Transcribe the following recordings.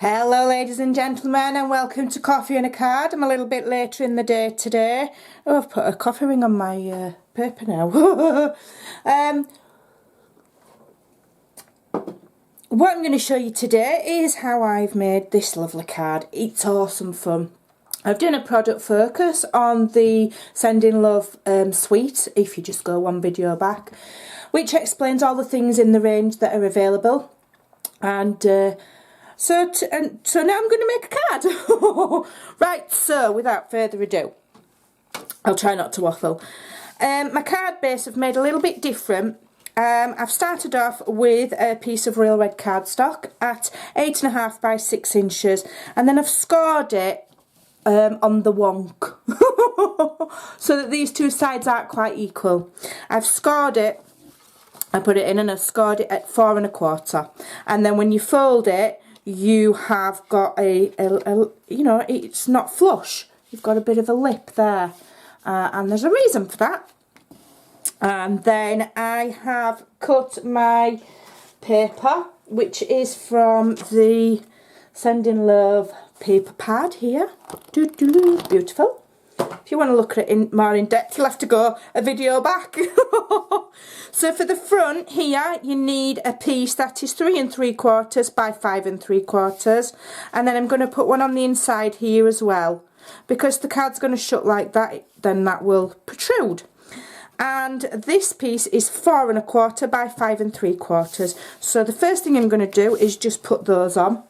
Hello ladies and gentlemen, and welcome to Coffee and a Card. I'm a little bit later in the day today. Oh, I've put a coffee ring on my paper now. What I'm going to show you today is how I've made this lovely card. It's awesome fun. I've done a product focus on the Sending Love suite, if you just go one video back, which explains all the things in the range that are available. And so now I'm going to make a card. Right, so without further ado, I'll try not to waffle. My card base I've made a little bit different. I've started off with a piece of real red cardstock at 8.5 by 6 inches, and then I've scored it on the wonk so that these two sides aren't quite equal. I've scored it, I put it in and I've scored it at 4 1/4, and then when you fold it you have got a you know, it's not flush, you've got a bit of a lip there, and there's a reason for that. And then I have cut my paper, which is from the Sending Love paper pad here. Beautiful. If you want to look at it more in depth, you'll have to go a video back. So for the front here, you need a piece that is 3 3/4 by 5 3/4, and then I'm going to put one on the inside here as well, because the card's going to shut like that, then that will protrude. And this piece is 4 1/4 by 5 3/4. So the first thing I'm going to do is just put those on.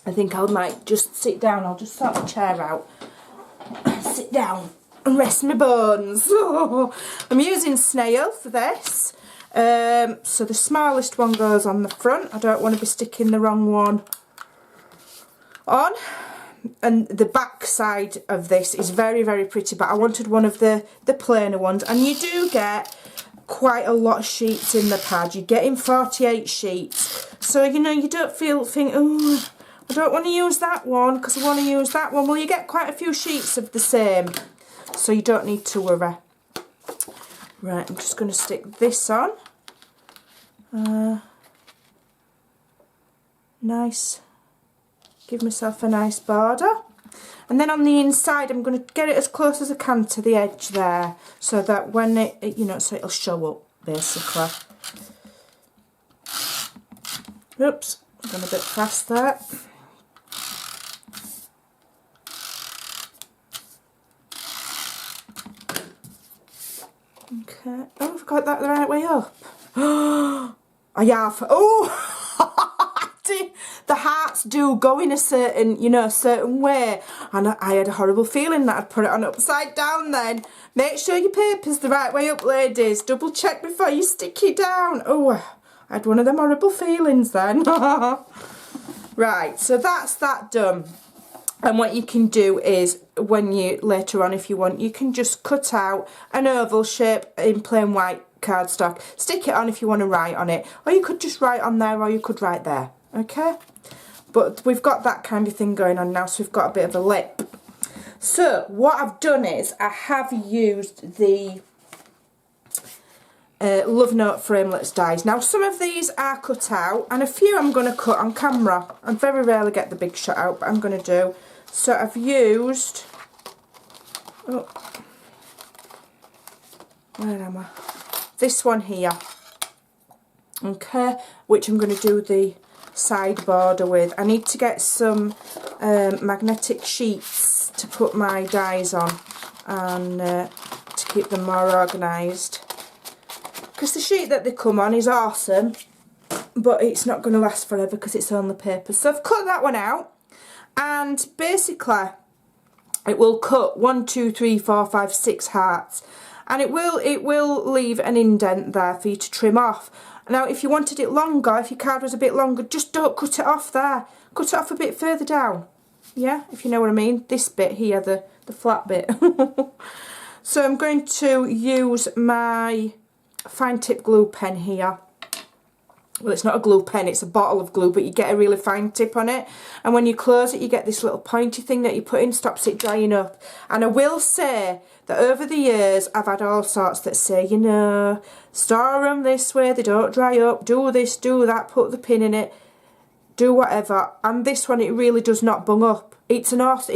I think I might just sit down. I'll just sort the chair out, sit down and rest my bones. I'm using snail for this. So the smallest one goes on the front. I don't want to be sticking the wrong one on. And the back side of this is very, very pretty, but I wanted one of the plainer ones. And you do get quite a lot of sheets in the pad. You're getting 48 sheets. So, you know, you don't think, oh, I don't want to use that one because I want to use that one. Well, you get quite a few sheets of the same, so you don't need to worry. Right, I'm just going to stick this on. Nice. Give myself a nice border. And then on the inside, I'm going to get it as close as I can to the edge there, so that when it you know, so it'll show up, basically. Oops, I've gone a bit fast there. Okay. Oh, I've got that the right way up. I have. Oh! The hearts do go in a certain, you know, a certain way. And I had a horrible feeling that I'd put it on upside down then. Make sure your paper's the right way up, ladies. Double check before you stick it down. Oh, I had one of them horrible feelings then. Right, so that's that done. And what you can do is, when you, later on if you want, you can just cut out an oval shape in plain white cardstock. Stick it on if you want to write on it. Or you could just write on there, or you could write there. Okay? But we've got that kind of thing going on now, so we've got a bit of a lip. So what I've done is I have used the Love Note framelets dies. Now some of these are cut out, and a few I'm going to cut on camera. I very rarely get the big shot out, but I'm going to do. So I've used, oh, where am I? This one here. Okay, which I'm going to do the side border with. I need to get some magnetic sheets to put my dies on, and to keep them more organised, because the sheet that they come on is awesome, but it's not going to last forever because it's only paper. So I've cut that one out, and basically it will cut 1 2 3 4 5 6 hearts, and it will leave an indent there for you to trim off. Now, if you wanted it longer, if your card was a bit longer, just don't cut it off there. Cut it off a bit further down. Yeah, if you know what I mean. This bit here, the flat bit. So I'm going to use my fine tip glue pen here. Well, it's not a glue pen, it's a bottle of glue, but you get a really fine tip on it. And when you close it, you get this little pointy thing that you put in, stops it drying up. And I will say that over the years, I've had all sorts that say, you know, store them this way, they don't dry up, do this, do that, put the pin in it. do whatever. And this one, it really does not bung up. It's an awesome,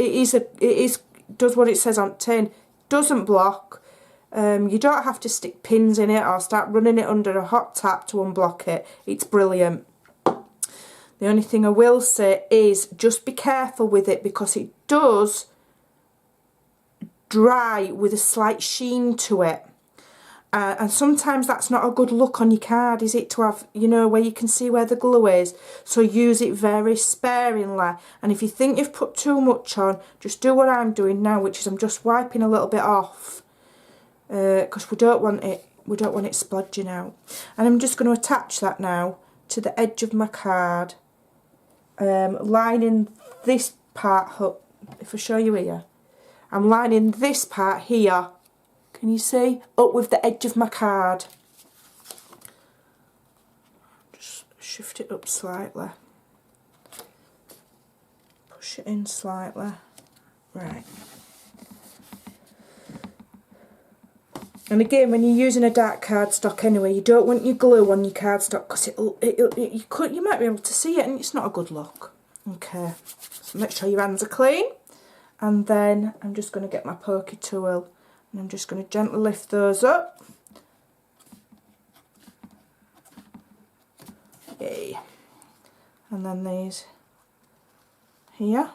does what it says on tin. Doesn't block. You don't have to stick pins in it or start running it under a hot tap to unblock it. It's brilliant. The only thing I will say is just be careful with it, because it does dry with a slight sheen to it. And sometimes that's not a good look on your card, is it, to have, you know, where you can see where the glue is. So use it very sparingly. And if you think you've put too much on, just do what I'm doing now, which is I'm just wiping a little bit off. Because we don't want it splodging out. And I'm just going to attach that now to the edge of my card. Lining this part up. If I show you here. I'm lining this part here. Can you see? Up with the edge of my card. Just shift it up slightly. Push it in slightly. Right. And again, when you're using a dark cardstock anyway, you don't want your glue on your cardstock, because you might be able to see it and it's not a good look. Okay, so make sure your hands are clean. And then I'm just going to get my pokey tool and I'm just going to gently lift those up. Yay. And then these here.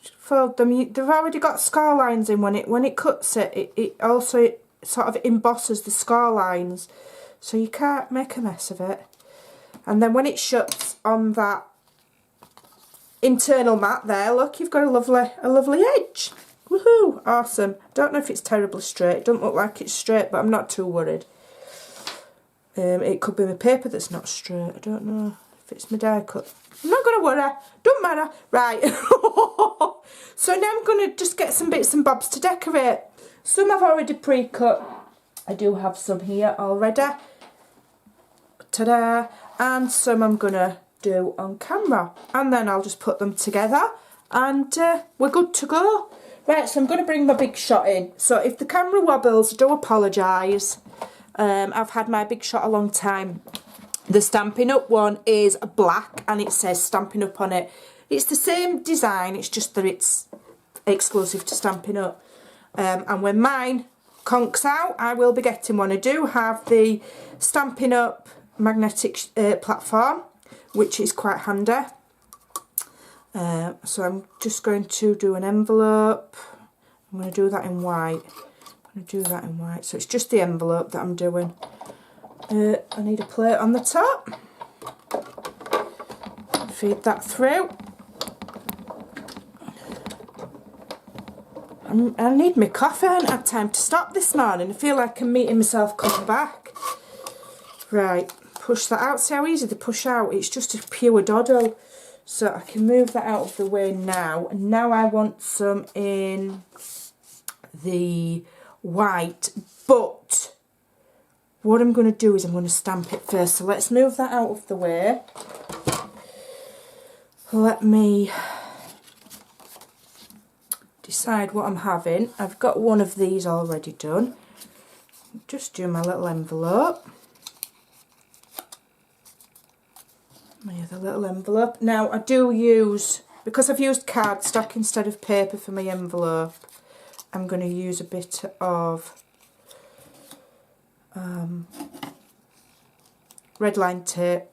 Just fold them. They've already got scar lines in. When it cuts it, it also sort of embosses the scar lines, so you can't make a mess of it. And then when it shuts on that internal mat there, look, you've got a lovely edge. Woohoo! Awesome. Don't know if it's terribly straight. It doesn't look like it's straight, but I'm not too worried. It could be my paper that's not straight. I don't know if it's my die cut. I'm not going to worry. Don't matter. Right. So now I'm going to just get some bits and bobs to decorate. Some I've already pre-cut. I do have some here already. Ta-da! And some I'm going to do on camera. And then I'll just put them together and we're good to go. Right, so I'm going to bring my big shot in. So if the camera wobbles, I do apologise. I've had my big shot a long time. The Stampin' Up one is black and it says Stampin' Up on it. It's the same design, it's just that it's exclusive to Stampin' Up. And when mine conks out, I will be getting one. I do have the Stampin' Up magnetic platform, which is quite handy. So I'm just going to do an envelope. I'm going to do that in white. So it's just the envelope that I'm doing. I need a plate on the top. Feed that through. I need my coffee. I haven't had time to stop this morning. I feel like I'm meeting myself coming back. Right, push that out. See how easy they push out? It's just a pure doddle. So I can move that out of the way now. And now I want some in the white. But what I'm going to do is I'm going to stamp it first. So let's move that out of the way. Let me decide what I'm having. I've got one of these already done. Just do my little envelope. My other little envelope. Now I do use, because I've used cardstock instead of paper for my envelope, I'm going to use a bit of red line tape.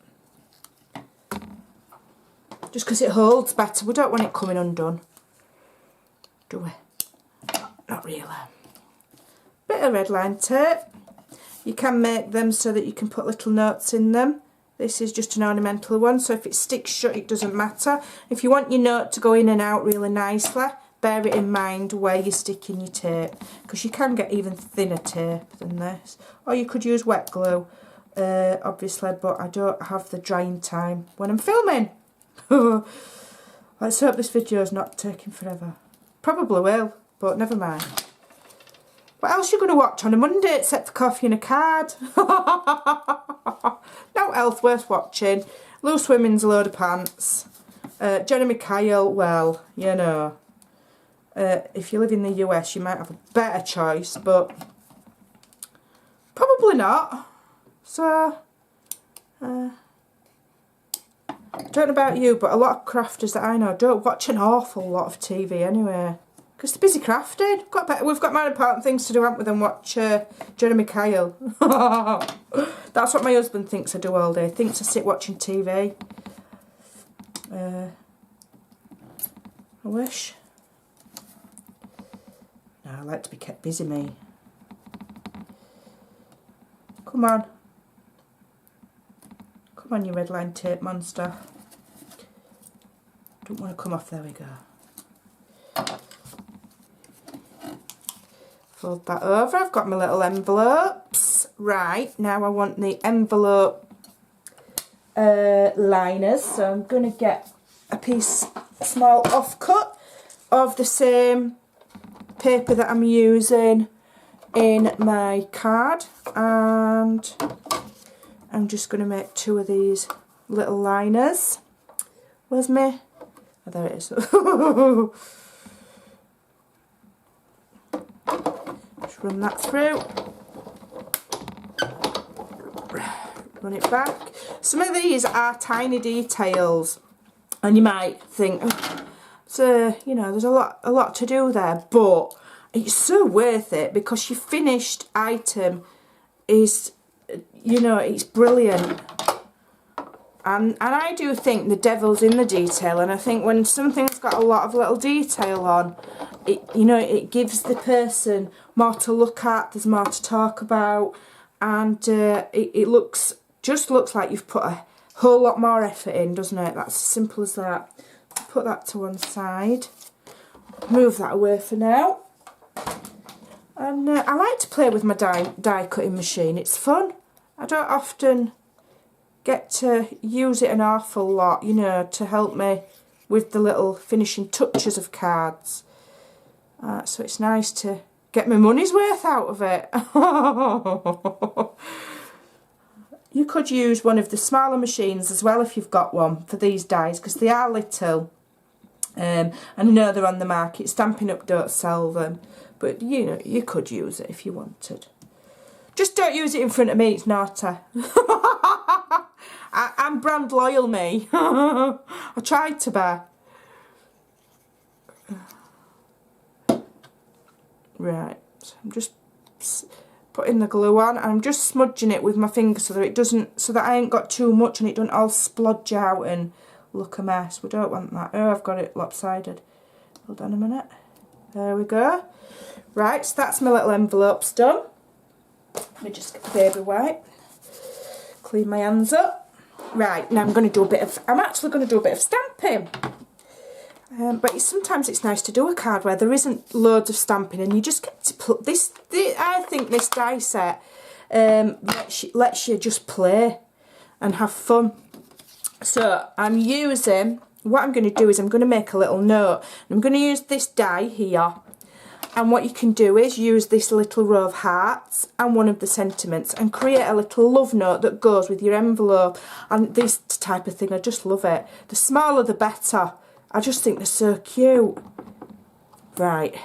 Just because it holds better. We don't want it coming undone, do we? Not really. Bit of red line tape. You can make them so that you can put little notes in them. This is just an ornamental one, so if it sticks shut it doesn't matter. If you want your note to go in and out really nicely, bear it in mind where you're sticking your tape, because you can get even thinner tape than this. Or you could use wet glue, obviously, but I don't have the drying time when I'm filming. Let's hope this video is not taking forever. Probably will, but never mind. What else are you going to watch on a Monday except for coffee and a card? No else worth watching. Loose Women's Load of Pants. Jeremy Kyle, well, you know. If you live in the US you might have a better choice, but probably not. So, I don't know about you, but a lot of crafters that I know don't watch an awful lot of TV anyway. Because they're busy crafting. We've got more important things to do, haven't we, than watch Jeremy Kyle. That's what my husband thinks I do all day. Thinks I sit watching TV. I wish. No, I like to be kept busy, me. Come on. Come on, you red line tape monster. Don't want to come off. There we go. Fold that over. I've got my little envelopes. Right, now I want the envelope liners. So I'm going to get a small offcut of the same paper that I'm using in my card, and I'm just going to make 2 of these little liners. Where's me? Oh, there it is. Just run that through. Run it back. Some of these are tiny details, and you might think, so you know, there's a lot to do there, but it's so worth it because your finished item is, you know, it's brilliant. And I do think the devil's in the detail, and I think when something's got a lot of little detail on, it, you know, it gives the person more to look at, there's more to talk about, and it just looks like you've put a whole lot more effort in, doesn't it? That's as simple as that. Put that to one side, move that away for now. And I like to play with my die cutting machine, it's fun. I don't often get to use it an awful lot, you know, to help me with the little finishing touches of cards. So it's nice to get my money's worth out of it. You could use one of the smaller machines as well if you've got one for these dies, because they are little. And I know they're on the market. Stampin' Up don't sell them, but you know, you could use it if you wanted. Just don't use it in front of me, it's naughty. I'm brand loyal, me. I tried to be. Right, so I'm just putting the glue on, and I'm just smudging it with my finger so that it doesn't, so that I ain't got too much and it doesn't all splodge out and look a mess. We don't want that. Oh, I've got it lopsided. Hold on a minute. There we go. Right, so that's my little envelopes done. Let me just get the baby wipe. Clean my hands up. Right, now I'm actually going to do a bit of stamping. But sometimes it's nice to do a card where there isn't loads of stamping, and you just get to put this. I think this die set lets you just play and have fun. So I'm using, what I'm going to do is I'm going to make a little note. I'm going to use this die here. And what you can do is use this little row of hearts and one of the sentiments and create a little love note that goes with your envelope. And this type of thing, I just love it. The smaller the better. I just think they're so cute. Right.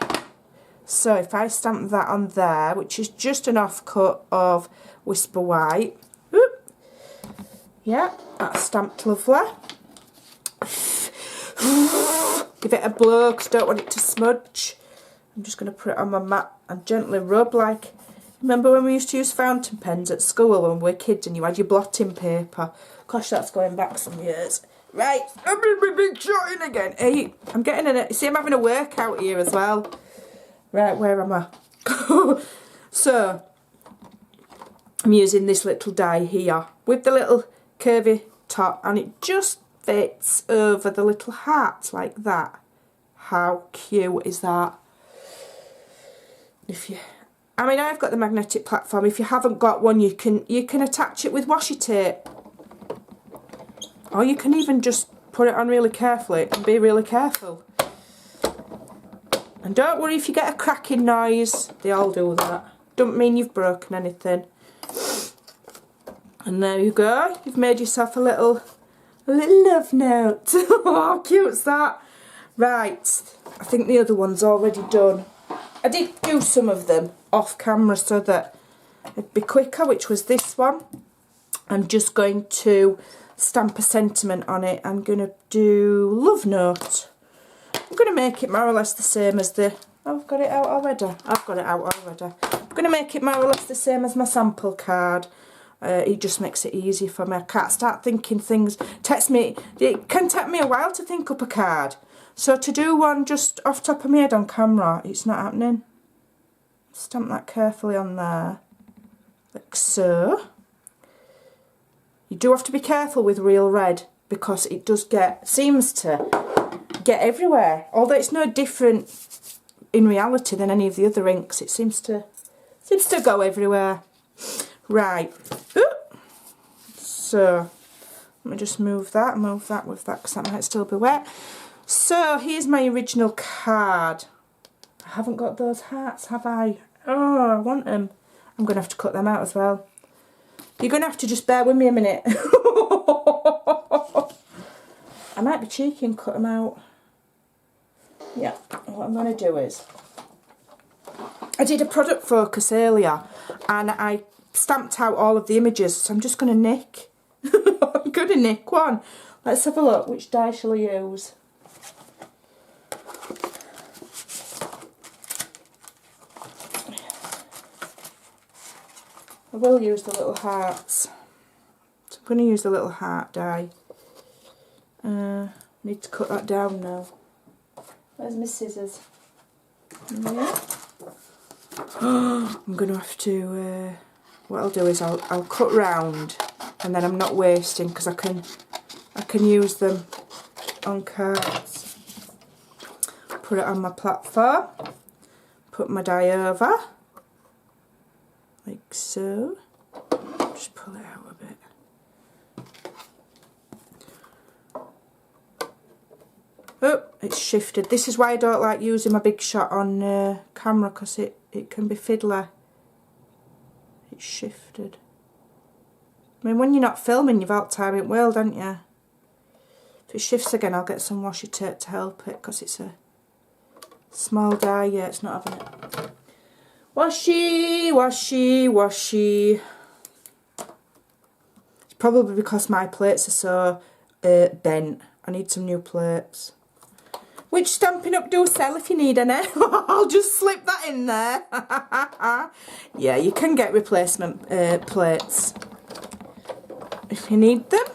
So if I stamp that on there, which is just an offcut of Whisper White. Whoop. Yeah, that's stamped lovely. Give it a blow because I don't want it to smudge. I'm just going to put it on my mat and gently rub, like, remember when we used to use fountain pens at school when we were kids and you had your blotting paper? Gosh, that's going back some years. Right, I'm going to be shotting again. Hey, I'm getting in it. See, I'm having a workout here as well. Right, where am I? So, I'm using this little die here with the little curvy top, and it just fits over the little heart like that. How cute is that? I mean, I've got the magnetic platform. If you haven't got one, you can attach it with washi tape, or you can even just put it on really carefully and be really careful. And don't worry if you get a cracking noise. They all do that. Don't mean you've broken anything. And there you go. You've made yourself a little love note. How cute's that? Right. I think the other one's already done. I did do some of them off camera so that it'd be quicker, which was this one. I'm just going to stamp a sentiment on it, I'm going to do Love Note. I'm going to make it more or less the same as the... Oh, I've got it out already. I've got it out already. I'm going to make it more or less the same as my sample card. It just makes it easy for me. I can't start thinking things. It can take me a while to think up a card. So to do one just off top of my head on camera, it's not happening. Stamp that carefully on there, like so. You do have to be careful with real red because it does seems to get everywhere. Although it's no different in reality than any of the other inks, it seems to go everywhere. Right. Ooh. So let me just move that with that because that might still be wet. So here's my original card. I haven't got those hearts, have I? Oh, I want them. I'm going to have to cut them out as well. You're going to have to just bear with me a minute. I might be cheeky and cut them out. Yeah, what I'm going to do is... I did a product focus earlier and I stamped out all of the images, so I'm just going to nick. I'm going to nick one. Let's have a look. Which die shall I use? I will use the little hearts. So I'm going to use the little heart die. Need to cut that down now. Where's my scissors? Yeah. I'm going to have to... what I'll do is I'll cut round, and then I'm not wasting because I can use them on cards. Put it on my platform. Put my die over. Like so. Just pull it out a bit. Oh, it's shifted. This is why I don't like using my big shot on camera, because it can be fiddly. It's shifted. I mean, when you're not filming, you've all time in the world, haven't you? If it shifts again, I'll get some washi tape to help it, because it's a small die. Yeah, it's not having it. Washi, washi, washi. It's probably because my plates are so bent. I need some new plates. Which Stampin' Up do sell if you need any. I'll just slip that in there. Yeah, you can get replacement plates if you need them.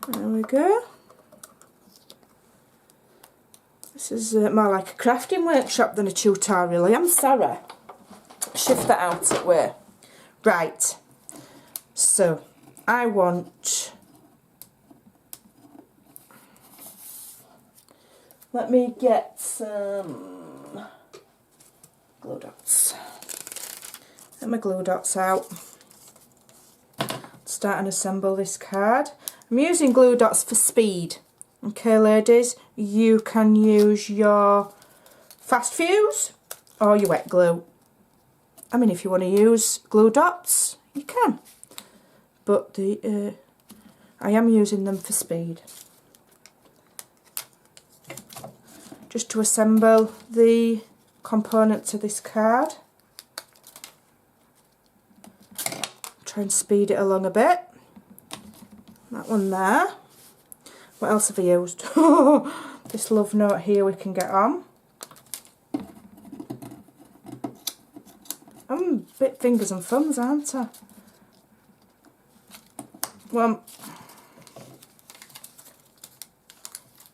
There we go. This is more like a crafting workshop than a tutorial. I am sorry. Shift that out of the way. Right. So, I want... Let me get some glue dots. Get my glue dots out. Start and assemble this card. I'm using glue dots for speed. Okay, ladies, you can use your fast fuse or your wet glue. I mean, if you want to use glue dots, you can. But I am using them for speed. Just to assemble the components of this card. Try and speed it along a bit. That one there. What else have I used? This love note here we can get on. I'm a bit fingers and thumbs, aren't I? Well,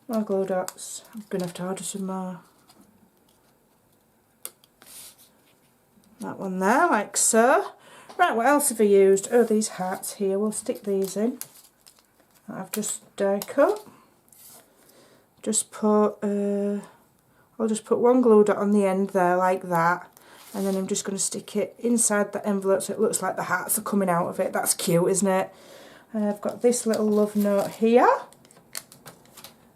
more glue dots. I'm going to have to order some more. That one there, like so. Right, what else have I used? Oh, these hearts here. We'll stick these in. I've just die cut. Just put, I'll just put one glue dot on the end there, like that. And then I'm just going to stick it inside the envelope so it looks like the hearts are coming out of it. That's cute, isn't it? I've got this little love note here.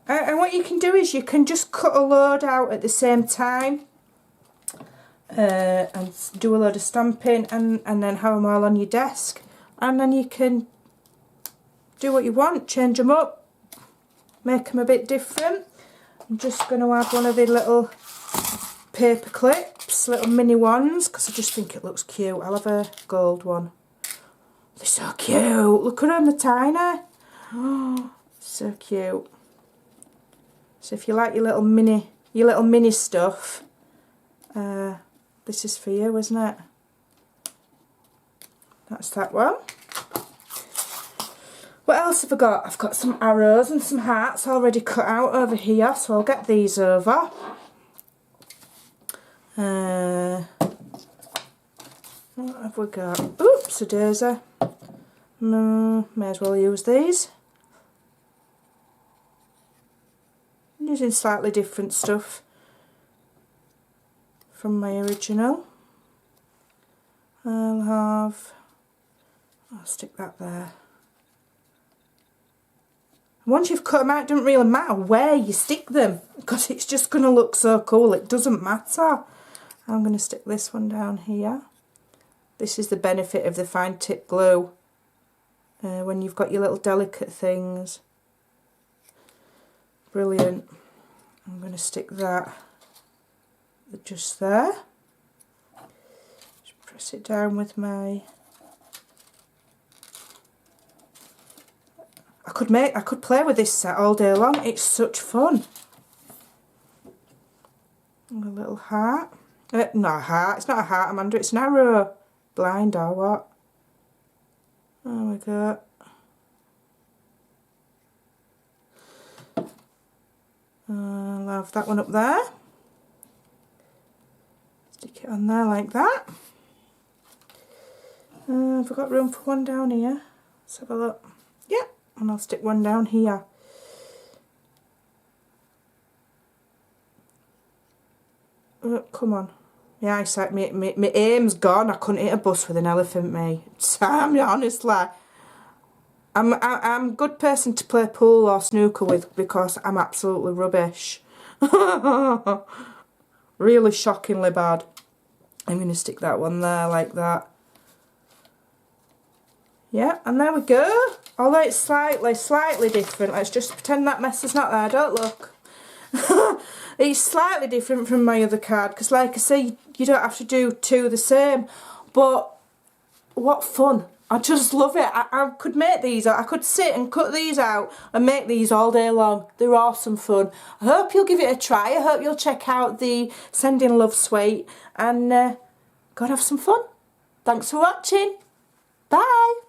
And what you can do is you can just cut a load out at the same time. And do a load of stamping and then have them all on your desk. And then you can do what you want, change them up, make them a bit different. I'm just going to have one of the little paper clips, little mini ones, because I just think it looks cute. I'll have a gold one. They're so cute. Look at them, they're tiny. Oh, so cute. So if you like your little mini stuff, this is for you, isn't it? That's that one. What else have I got? I've got some arrows and some hearts already cut out over here, so I'll get these over. What have we got? Oops, a daisy. May as well use these. I'm using slightly different stuff from my original. I'll stick that there. Once you've cut them out, it doesn't really matter where you stick them, because it's just going to look so cool, it doesn't matter. I'm going to stick this one down here. This is the benefit of the fine tip glue, when you've got your little delicate things. Brilliant. I'm going to stick that just there. Just press it down with my... I could play with this set all day long. It's such fun. And a little heart. Not a heart. It's not a heart, Amanda. It's an arrow. Blind or what? There we go. I'll have that one up there. Stick it on there like that. Have I got room for one down here? Let's have a look. Yeah, and I'll stick one down here. Come on. My eyesight, my aim's gone. I couldn't hit a bus with an elephant, me. Honestly. I'm a good person to play pool or snooker with because I'm absolutely rubbish. Really shockingly bad. I'm going to stick that one there like that. Yeah, and there we go. Although it's slightly different. Let's just pretend that mess is not there. Don't look. It's slightly different from my other card because, like I say, you don't have to do two the same. But what fun. I just love it. I could make these. I could sit and cut these out and make these all day long. They're awesome fun. I hope you'll give it a try. I hope you'll check out the Sending Love Suite and go and have some fun. Thanks for watching. Bye.